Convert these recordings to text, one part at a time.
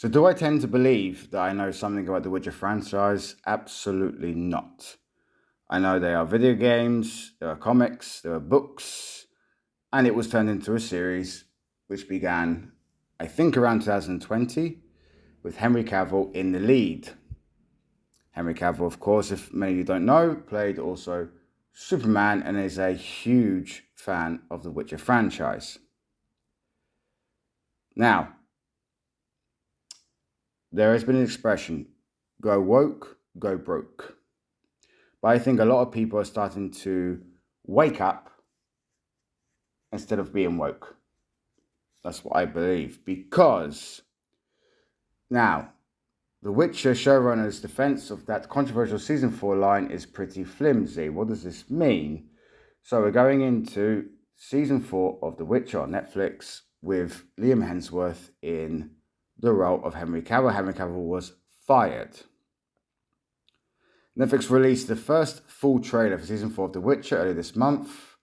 So do I tend to believe that I know something about the Witcher franchise? Absolutely not. I know there are video games, there are comics, there are books, and it was turned into a series which began, I think, around 2020 with Henry Cavill in the lead. Henry Cavill, of course, if many of you don't know, played also Superman and is a huge fan of the Witcher franchise. Now, there has been an expression, go woke, go broke. But I think a lot of people are starting to wake up instead of being woke. That's what I believe. Because now, the Witcher showrunner's defense of that controversial season 4 line is pretty flimsy. What does this mean? So we're going into season 4 of The Witcher on Netflix with Lian Hemsworth in the role of Henry Cavill. Henry Cavill was fired. Netflix released the first full trailer for season 4 of The Witcher earlier this month,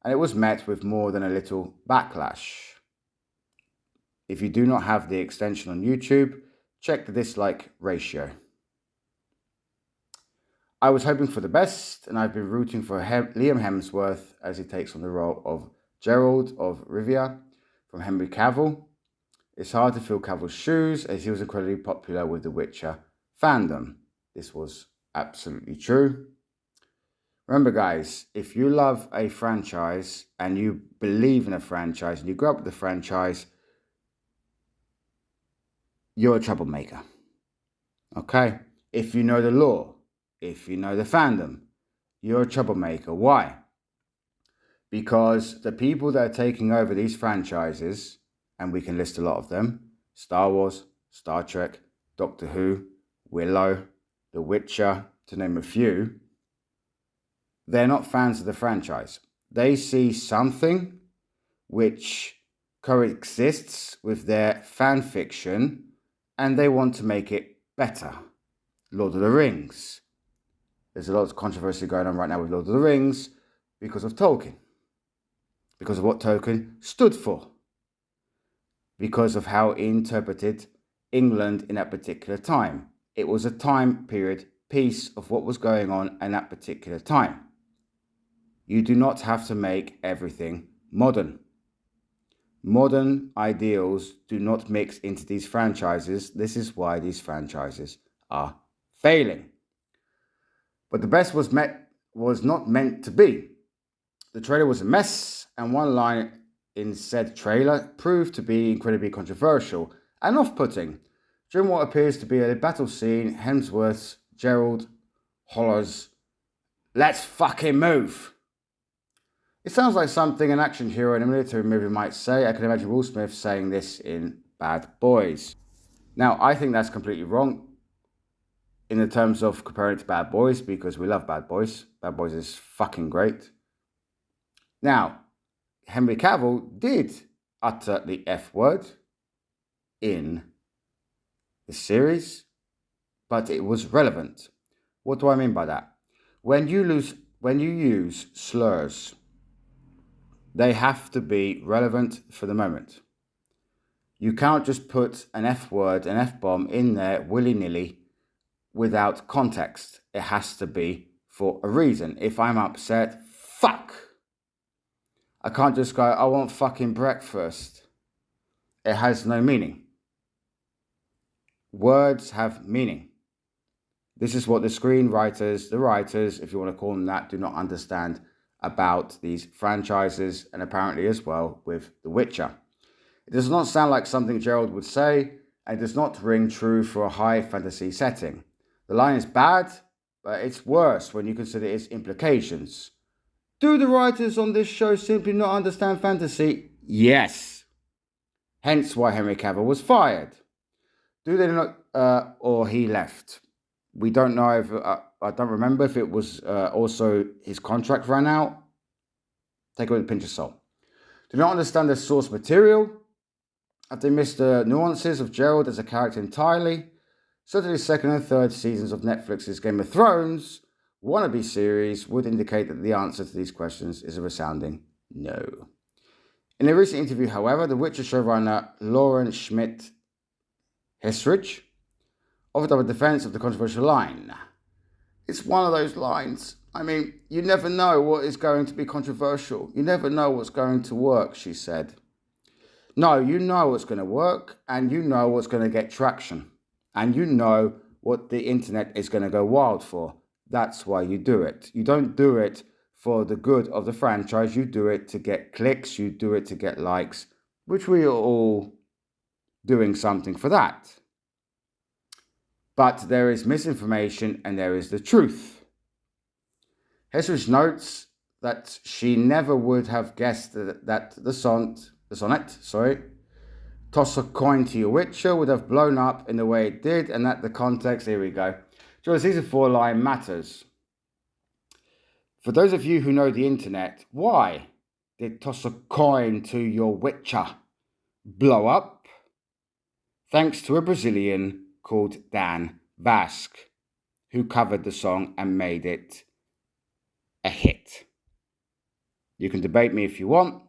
and it was met with more than a little backlash. If you do not have the extension on YouTube, check the dislike ratio. I was hoping for the best, and I've been rooting for Liam Hemsworth as he takes on the role of Geralt of Rivia from Henry Cavill. It's hard to fill Cavill's shoes as he was incredibly popular with the Witcher fandom. This was absolutely true. Remember, guys, if you love a franchise and you believe in a franchise and you grew up with the franchise, you're a troublemaker. Okay? If you know the lore, if you know the fandom, you're a troublemaker. Why? Because the people that are taking over these franchises, and we can list a lot of them, Star Wars, Star Trek, Doctor Who, Willow, The Witcher, to name a few, they're not fans of the franchise. They see something which coexists with their fan fiction and they want to make it better. Lord of the Rings. There's a lot of controversy going on right now with Lord of the Rings because of Tolkien. Because of what Tolkien stood for. Because of how he interpreted England in that particular time. It was a time period piece of what was going on in that particular time. You do not have to make everything modern. Modern ideals do not mix into these franchises. This is why these franchises are failing. But the best was not meant to be. The trailer was a mess, and one line in said trailer proved to be incredibly controversial and off-putting. During what appears to be a battle scene, Hemsworth's Geralt hollers, "Let's fucking move!" It sounds like something an action hero in a military movie might say. I can imagine Will Smith saying this in Bad Boys. Now, I think that's completely wrong in the terms of comparing it to Bad Boys, because we love Bad Boys. Bad Boys is fucking great. Now, Henry Cavill did utter the F word in the series, but it was relevant. What do I mean by that? When you use slurs, they have to be relevant for the moment. You can't just put an F word, an F bomb in there willy-nilly without context. It has to be for a reason. If I'm upset, fuck. I can't just go, "I want fucking breakfast." It has no meaning. Words have meaning. This is what the screenwriters, the writers, if you want to call them that, do not understand about these franchises, and apparently as well with The Witcher. It does not sound like something Gerald would say, and it does not ring true for a high fantasy setting. The line is bad, but it's worse when you consider its implications. Do the writers on this show simply not understand fantasy? Yes. Hence why Henry Cavill was fired. Do they not, or he left? We don't know if, I don't remember if it was also his contract ran out. Take it with a pinch of salt. Do not understand the source material. Have they missed the nuances of Gerald as a character entirely? Certainly the second and third seasons of Netflix's Game of Thrones wannabe series would indicate that the answer to these questions is a resounding no. In a recent interview, however, The Witcher showrunner Lauren Schmidt Hesridge offered up a defense of the controversial line. It's one of those lines. I mean, you never know what is going to be controversial. You never know what's going to work, she said. No, you know what's going to work, and you know what's going to get traction. And you know what the internet is going to go wild for. That's why you do it. You don't do it for the good of the franchise. You do it to get clicks. You do it to get likes, which we are all doing something for that. But there is misinformation and there is the truth. Hesridge notes that she never would have guessed that the sonnet, Toss a Coin to Your Witcher would have blown up in the way it did, and that the context, here we go. George, these are 4-line matters. For those of you who know the internet, why did Toss a Coin to Your Witcher blow up? Thanks to a Brazilian called Dan Vasque, who covered the song and made it a hit. You can debate me if you want.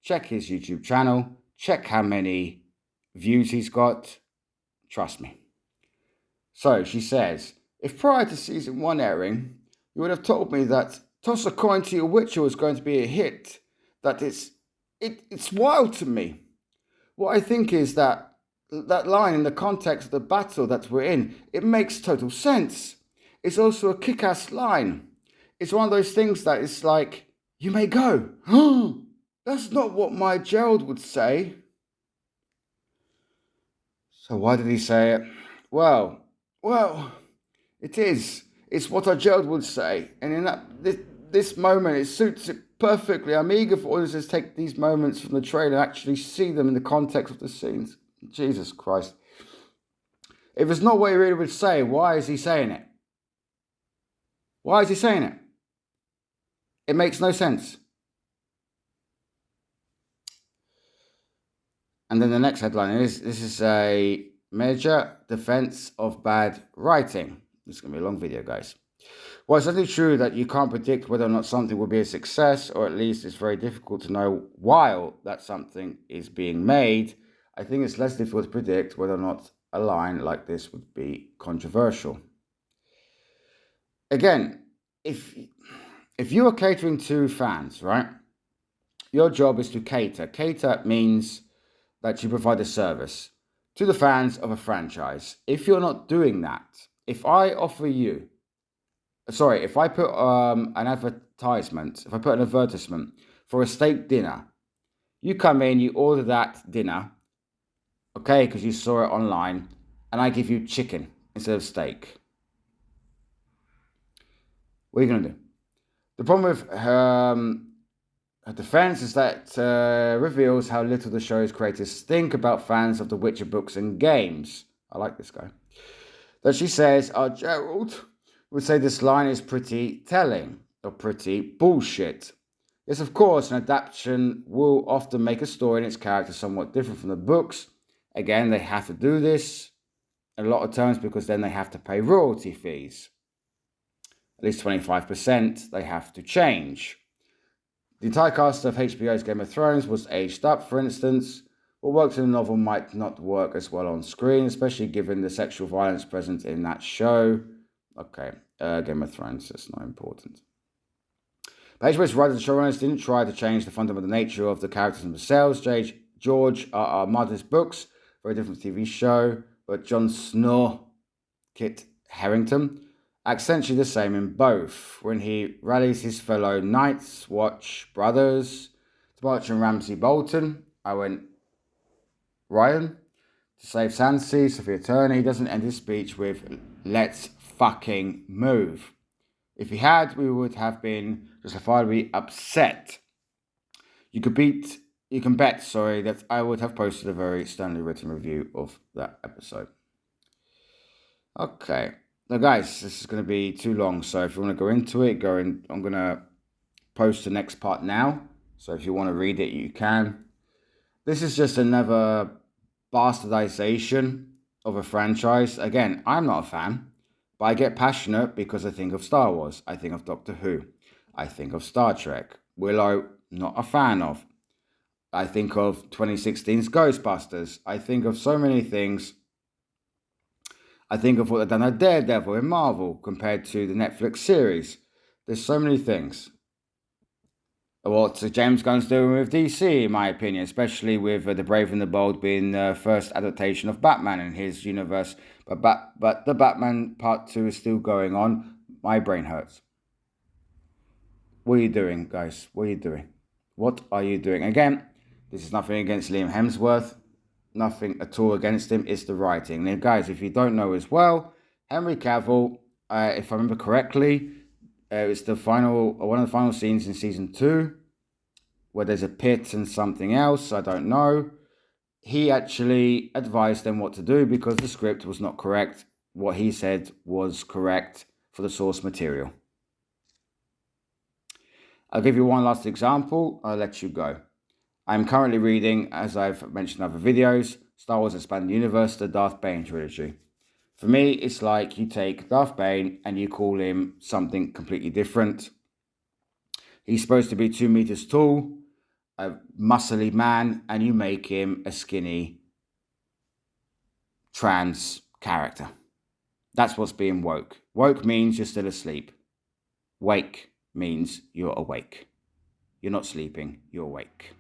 Check his YouTube channel. Check how many views he's got. Trust me. So she says, if prior to season 1 airing, you would have told me that Toss a Coin to Your Witcher was going to be a hit, that it's wild to me. What I think is that line in the context of the battle that we're in, it makes total sense. It's also a kick-ass line. It's one of those things that is like, you may go, oh, that's not what my Gerald would say. So why did he say it? Well, it is. It's what our Gerald would say. And in this moment, it suits it perfectly. I'm eager for audiences to take these moments from the trailer and actually see them in the context of the scenes. Jesus Christ. If it's not what he really would say, why is he saying it? Why is he saying it? It makes no sense. And then the next headline is, this is a major defense of bad writing. This is going to be a long video, guys. Well, it's certainly true that you can't predict whether or not something will be a success, or at least it's very difficult to know while that something is being made. I think it's less difficult to predict whether or not a line like this would be controversial. Again, if you are catering to fans, right? Your job is to cater. Cater means that you provide a service to the fans of a franchise. If you're not doing that, if I put an advertisement for a steak dinner, you come in, you order that dinner, okay, because you saw it online, and I give you chicken instead of steak. What are you going to do? The problem with her defense is that reveals how little the show's creators think about fans of the Witcher books and games. I like this guy. That she says, our Gerald would say this line is pretty telling, or pretty bullshit. Yes, of course, an adaptation will often make a story and its character somewhat different from the books. Again, they have to do this in a lot of terms because then they have to pay royalty fees. At least 25% they have to change. The entire cast of HBO's Game of Thrones was aged up, for instance. What works in the novel might not work as well on screen, especially given the sexual violence present in that show. Okay, Game of Thrones, that's not important. But HBO's writers and showrunners didn't try to change the fundamental nature of the characters themselves. George R. Martin's books, very different TV show, but Jon Snow, Kit Harington, essentially the same in both. When he rallies his fellow Night's Watch brothers to march on Ramsay Bolton, Ryan, to save Sansa, Sophia Turner, he doesn't end his speech with, let's fucking move. If he had, we would have been justifiably upset. You can bet, that I would have posted a very sternly written review of that episode. Okay. Now, guys, this is going to be too long, so if you want to go into it, I'm going to post the next part now. So if you want to read it, you can. This is just another bastardization of a franchise. Again, I'm not a fan, but I get passionate because I think of Star Wars. I think of Doctor Who. I think of Star Trek. Willow, not a fan of. I think of 2016's Ghostbusters. I think of so many things I think of what they've done at Daredevil in Marvel compared to the Netflix series. There's so many things. What James Gunn's doing with DC, in my opinion, especially with The Brave and the Bold being the first adaptation of Batman in his universe. But the Batman Part 2 is still going on. My brain hurts. What are you doing, guys? What are you doing? What are you doing? Again, this is nothing against Liam Hemsworth. Nothing at all against him. It's the writing. Now, guys, if you don't know as well, Henry Cavil, if I remember correctly, it's the one of the final scenes in season 2, where there's a pit and something else, I don't know. He actually advised them what to do because the script was not correct. What he said was correct for the source material. I'll give you one last example. I'll let you go. I'm currently reading, as I've mentioned in other videos, Star Wars Expanded Universe, the Darth Bane trilogy. For me, it's like you take Darth Bane and you call him something completely different. He's supposed to be 2 meters tall, a muscly man, and you make him a skinny trans character. That's what's being woke. Woke means you're still asleep. Wake means you're awake. You're not sleeping, you're awake.